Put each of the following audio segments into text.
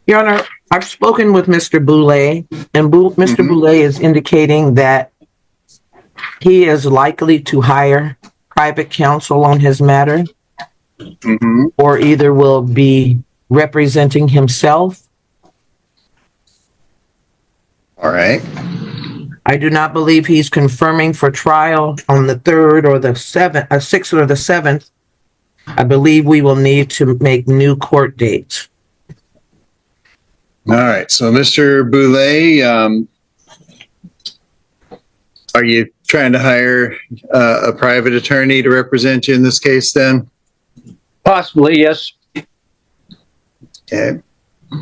Your Honor, I've spoken with Mr. Boulay, and Mr. Boulay is indicating that he is likely to hire private counsel on his matter, or either will be representing himself. All right. I do not believe he's confirming for trial on the 3rd or the 6th or the 7th. I believe we will need to make new court dates. All right. So, Mr. Boulay, are you trying to hire a private attorney to represent you in this case then? Possibly, yes. Okay.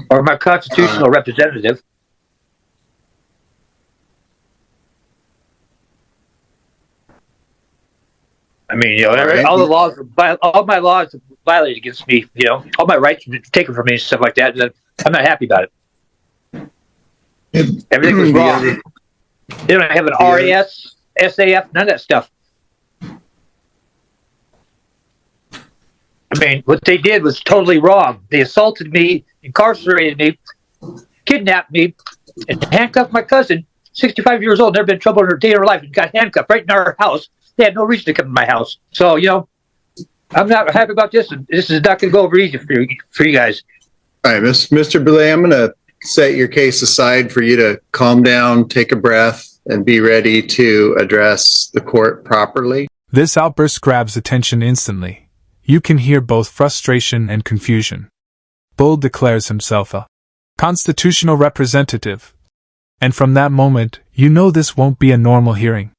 Or my constitutional representative. I mean, all my laws are violated against me, all my rights are taken from me and stuff like that. And I'm not happy about it. Everything was wrong. They don't have an RAS, SAF, none of that stuff. I mean, what they did was totally wrong. They assaulted me, incarcerated me, kidnapped me, and handcuffed my cousin, 65 years old, never been in trouble in her day of her life, and got handcuffed right in our house. They had no reason to come to my house. So, I'm not happy about this, and this is not going to go over easy for you guys. All right, Mr. Boulay, I'm going to set your case aside for you to calm down, take a breath, and be ready to address the court properly. This outburst grabs attention instantly. You can hear both frustration and confusion. Bull declares himself a constitutional representative. And from that moment, you know this won't be a normal hearing.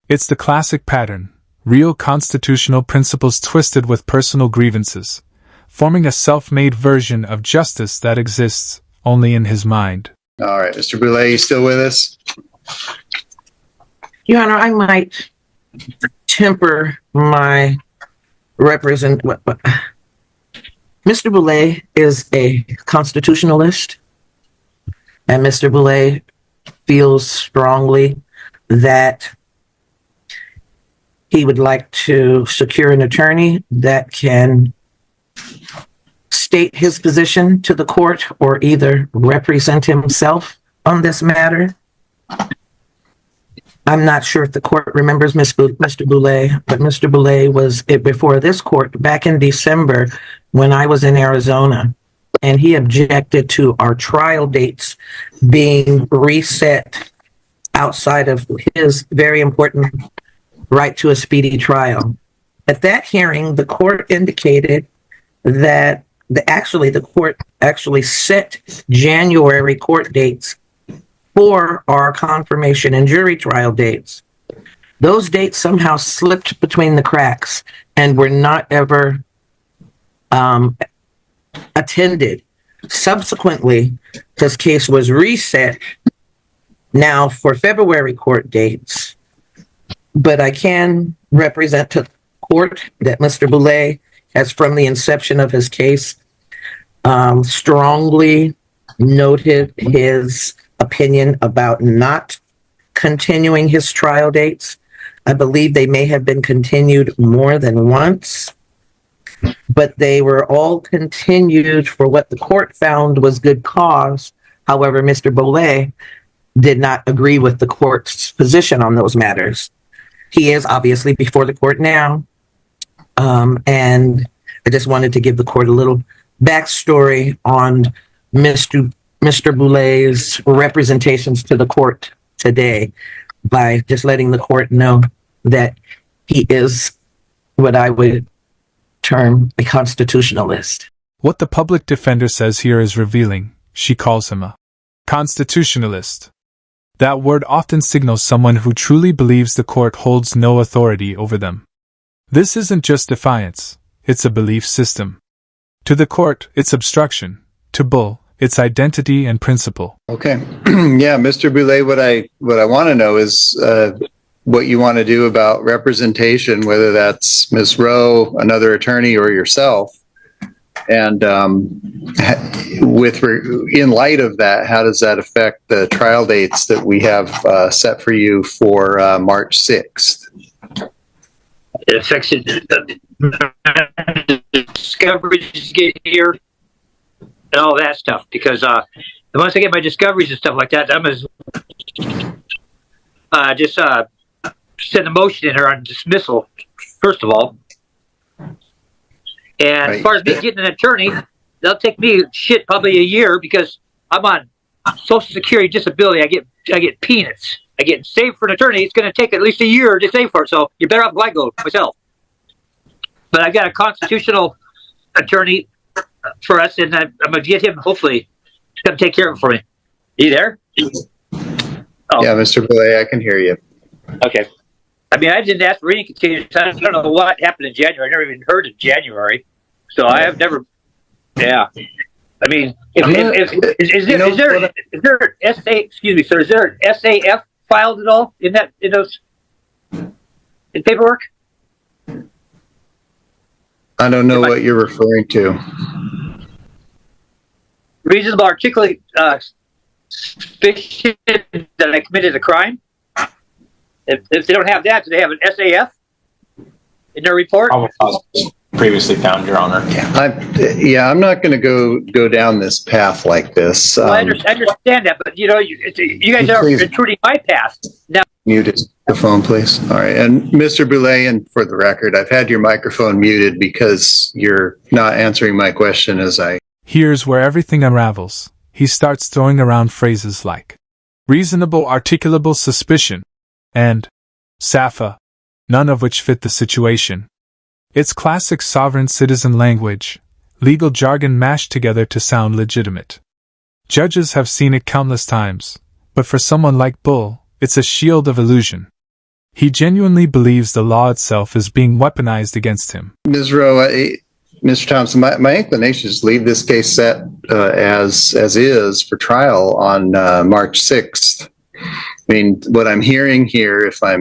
It's the classic pattern, real constitutional principles twisted with personal grievances, forming a self-made version of justice that exists only in his mind. All right, Mr. Boulay, you still with us? Your Honor, I might temper my Mr. Boulay is a constitutionalist, and Mr. Boulay feels strongly that he would like to secure an attorney that can state his position to the court or either represent himself on this matter. I'm not sure if the court remembers Mr. Boulay, but Mr. Boulay was before this court back in December when I was in Arizona, and he objected to our trial dates being reset outside of his very important right to a speedy trial. At that hearing, the court indicated that the court actually set January court dates for our confirmation and jury trial dates. Those dates somehow slipped between the cracks and were not ever attended. Subsequently, this case was reset now for February court dates. But I can represent to the court that Mr. Boulay has, from the inception of his case, strongly noted his opinion about not continuing his trial dates. I believe they may have been continued more than once, but they were all continued for what the court found was good cause. However, Mr. Boulay did not agree with the court's position on those matters. He is obviously before the court now, and I just wanted to give the court a little backstory on Mr. Boulay's representations to the court today by just letting the court know that he is what I would term a constitutionalist. What the public defender says here is revealing. She calls him a constitutionalist. That word often signals someone who truly believes the court holds no authority over them. This isn't just defiance, it's a belief system. To the court, it's obstruction. To Bull, it's identity and principle. Okay. Yeah, Mr. Boulay, what I want to know is what you want to do about representation, whether that's Ms. Rowe, another attorney, or yourself. And in light of that, how does that affect the trial dates that we have set for you for March 6th? It affects the discoveries get here. and all that stuff, because once I get my discoveries and stuff like that, I'm gonna just send a motion in here on dismissal, first of all. And as far as me getting an attorney, that'll take me probably a year, because I'm on Social Security disability. I get peanuts. I get saved for an attorney. It's going to take at least a year to save for it. So you're better off I go myself. But I've got a constitutional attorney for us, and I'm going to get him, hopefully, to come take care of it for me. Are you there? Oh. Yeah, Mr. Boulay, I can hear you. Okay. I mean, I didn't ask for any continuous time. I don't know what happened in January. I never even heard of January. So I have never. Yeah. I mean, is there an SA? Excuse me, sir. Is there an SAF filed at all in those paperwork? I don't know what you're referring to. Reasonable articulate suspicion that I committed a crime. If they don't have that, do they have an SAF in their report? Previously found, Your Honor. I'm not going to go down this path like this. Well, I understand that, but you guys are intruding my past. Now, mute the phone, please. All right, and Mr. Boulay, and for the record, I've had your microphone muted because you're not answering my question as I. Here's where everything unravels. He starts throwing around phrases like reasonable articulable suspicion and SAFA, none of which fit the situation. It's classic sovereign citizen language, legal jargon mashed together to sound legitimate. Judges have seen it countless times, but for someone like Bull, it's a shield of illusion. He genuinely believes the law itself is being weaponized against him. Ms. Rowe, Mr. Thompson, my inclination is to leave this case set as is for trial on March 6th. I mean, what I'm hearing here, if I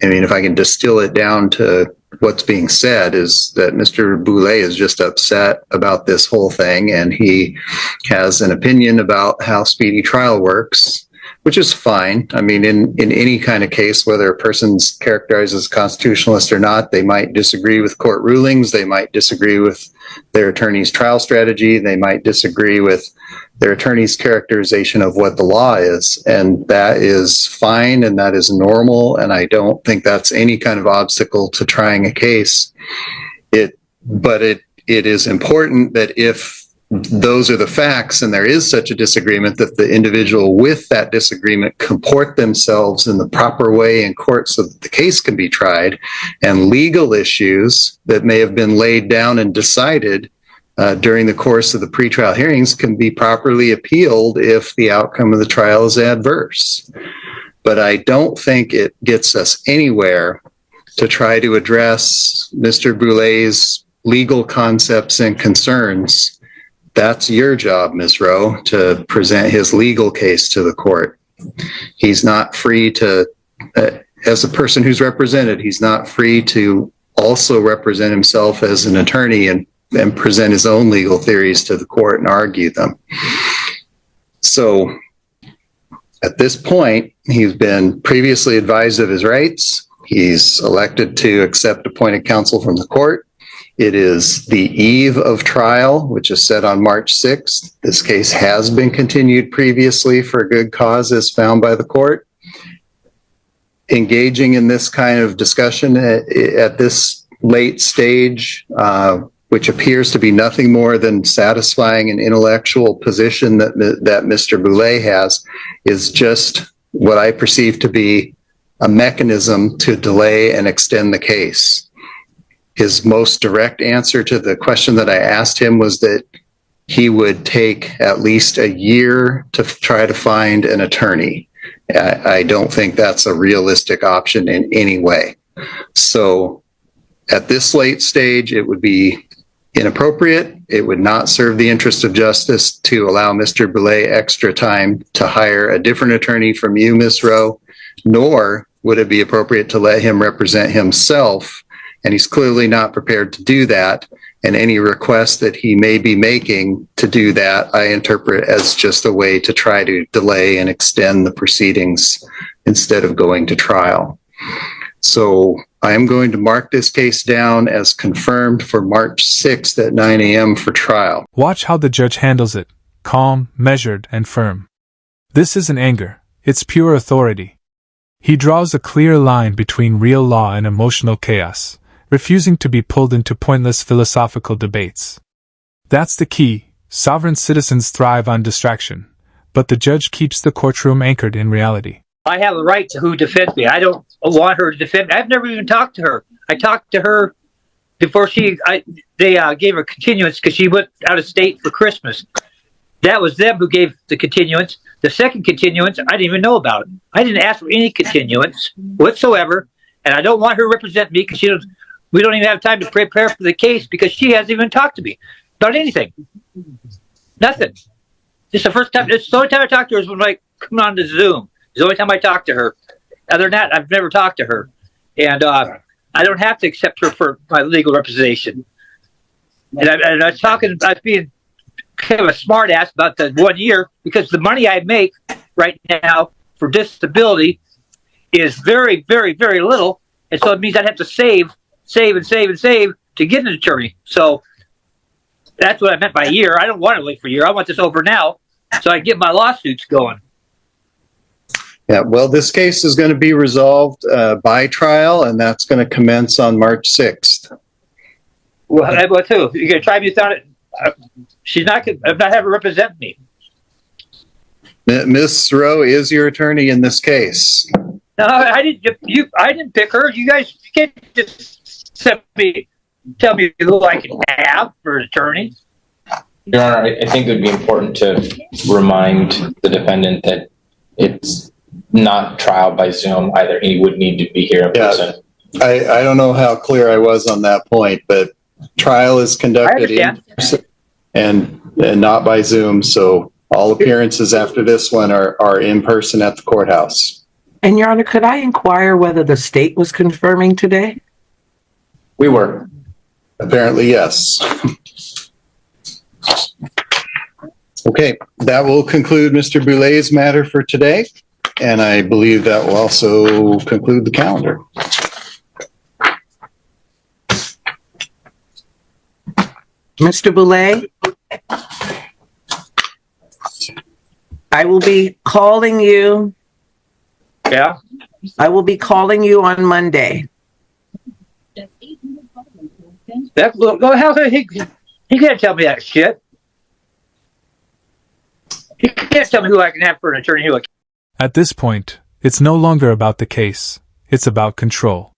can distill it down to what's being said, is that Mr. Boulay is just upset about this whole thing, and he has an opinion about how speedy trial works, which is fine. I mean, in any kind of case, whether a person's characterized as constitutionalist or not, they might disagree with court rulings, they might disagree with their attorney's trial strategy, they might disagree with their attorney's characterization of what the law is, and that is fine and that is normal, and I don't think that's any kind of obstacle to trying a case. But it is important that if those are the facts and there is such a disagreement, that the individual with that disagreement comport themselves in the proper way in court so that the case can be tried, and legal issues that may have been laid down and decided during the course of the pretrial hearings can be properly appealed if the outcome of the trial is adverse. But I don't think it gets us anywhere to try to address Mr. Boulay's legal concepts and concerns. That's your job, Ms. Rowe, to present his legal case to the court. He's not free to, as a person who's represented, he's not free to also represent himself as an attorney and present his own legal theories to the court and argue them. So at this point, he's been previously advised of his rights. He's elected to accept appointed counsel from the court. It is the eve of trial, which is set on March 6th. This case has been continued previously for a good cause as found by the court. Engaging in this kind of discussion at this late stage, which appears to be nothing more than satisfying an intellectual position that Mr. Boulay has, is just what I perceive to be a mechanism to delay and extend the case. His most direct answer to the question that I asked him was that he would take at least a year to try to find an attorney. I don't think that's a realistic option in any way. So at this late stage, it would be inappropriate. It would not serve the interest of justice to allow Mr. Boulay extra time to hire a different attorney from you, Ms. Rowe, nor would it be appropriate to let him represent himself. And he's clearly not prepared to do that. And any request that he may be making to do that, I interpret as just a way to try to delay and extend the proceedings instead of going to trial. So I am going to mark this case down as confirmed for March 6th at 9 a.m. for trial. Watch how the judge handles it, calm, measured, and firm. This isn't anger, it's pure authority. He draws a clear line between real law and emotional chaos, refusing to be pulled into pointless philosophical debates. That's the key. Sovereign citizens thrive on distraction, but the judge keeps the courtroom anchored in reality. I have a right to who defends me. I don't want her to defend me. I've never even talked to her. I talked to her before they gave her continuance because she went out of state for Christmas. That was them who gave the continuance. The second continuance, I didn't even know about it. I didn't ask for any continuance whatsoever, and I don't want her to represent me because we don't even have time to prepare for the case because she hasn't even talked to me about anything. Nothing. This is the first time. It's the only time I talked to her is when I come on to Zoom. It's the only time I talk to her. Other than that, I've never talked to her, and I don't have to accept her for my legal representation. And I was talking. I was being kind of a smart ass about the 1 year because the money I make right now for disability is very, very, very little, and so it means I'd have to save to get an attorney. So that's what I meant by a year. I don't want to wait for a year. I want this over now so I can get my lawsuits going. Yeah, well, this case is going to be resolved by trial, and that's going to commence on March 6th. Well, what too? You're going to try me without it? She's not going to have her represent me. Miss Rowe is your attorney in this case. No, I didn't. I didn't pick her. You guys can't just tell me who I can have for an attorney. Your Honor, I think it would be important to remind the defendant that it's not trial by Zoom either. He would need to be here in person. I don't know how clear I was on that point, but trial is conducted in person and not by Zoom. So all appearances after this one are in person at the courthouse. And Your Honor, could I inquire whether the state was confirming today? We were. Apparently, yes. Okay, that will conclude Mr. Boulet's matter for today. And I believe that will also conclude the calendar. Mr. Boulet, I will be calling you. Yeah. I will be calling you on Monday. He can't tell me that shit. He can't tell me who I can have for an attorney. At this point, it's no longer about the case, it's about control.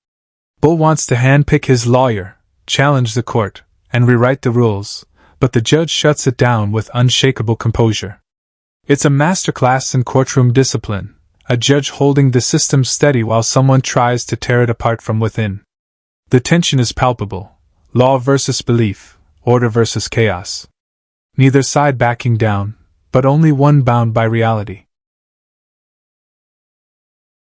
Bull wants to handpick his lawyer, challenge the court, and rewrite the rules, but the judge shuts it down with unshakable composure. It's a masterclass in courtroom discipline, a judge holding the system steady while someone tries to tear it apart from within. The tension is palpable, law versus belief, order versus chaos. Neither side backing down, but only one bound by reality.